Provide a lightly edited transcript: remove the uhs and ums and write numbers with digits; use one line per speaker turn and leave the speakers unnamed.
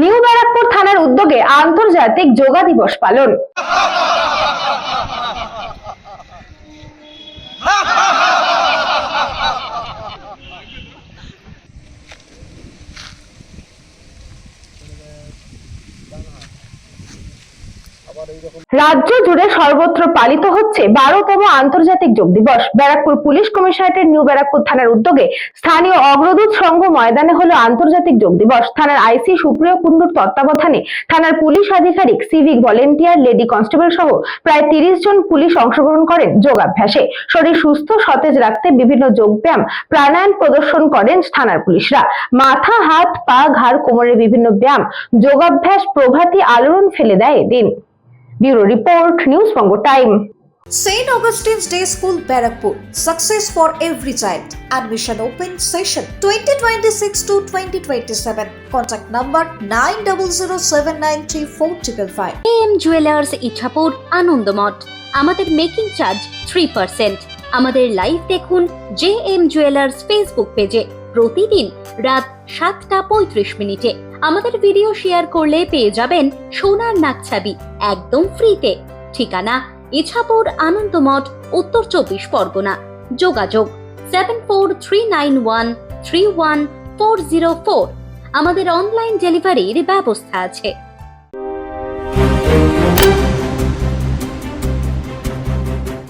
New Barrackpore থানার উদ্যোগে আন্তর্জাতিক যোগা দিবস পালন। রাজ্য জুড়ে সর্বত্র পালিত হচ্ছে 12তম আন্তর্জাতিক যোগ দিবস। ব্যারাকপুর পুলিশ কমিশনারেটের নিউ ব্যারাকপুর থানার উদ্যোগে স্থানীয় অগ্রদূত সংঘ ময়দানে হলো আন্তর্জাতিক যোগ দিবস। থানার আইসি সুপ্রিয় কুন্ডুর তত্ত্বাবধানে থানার পুলিশ আধিকারিক, সিভিক ভলেন্টিয়ার, লেডি কনস্টেবল সহ প্রায় 30 জন পুলিশ অংশগ্রহণ করেন যোগাভ্যাসে। শরীর সুস্থ সতেজ রাখতে বিভিন্ন যোগব্যায়াম, প্রাণায়াম প্রদর্শন করেন থানার পুলিশরা। মাথা, হাত, পা, ঘাড়, কোমরের বিভিন্ন ব্যায়াম, যোগাভ্যাস প্রভৃতি আলোড়ন ফেলে দেয় এদিন। Bureau Report, News Bongo Time.
St. Augustine's Day School, Barakpur. Success for every child. Admission open session 2026 to 2027. Contact number 9007934555.
AM Jewelers Ichapur Anandamath. আমাদের মেকিং চার্জ 3%। আমাদের লাইভ দেখুন JM Jewelers ফেসবুক পেজে প্রতিদিন রাত 7:35 আমাদের ভিডিও শেয়ার করলে পেয়ে যাবেন সোনার নাকছাবি একদম ফ্রিতে। ঠিকানা ইছাপুর আনন্দমঠ, উত্তর 24 পরগনা। যোগাযোগ 7439131404। আমাদের অনলাইন ডেলিভারির ব্যবস্থা আছে।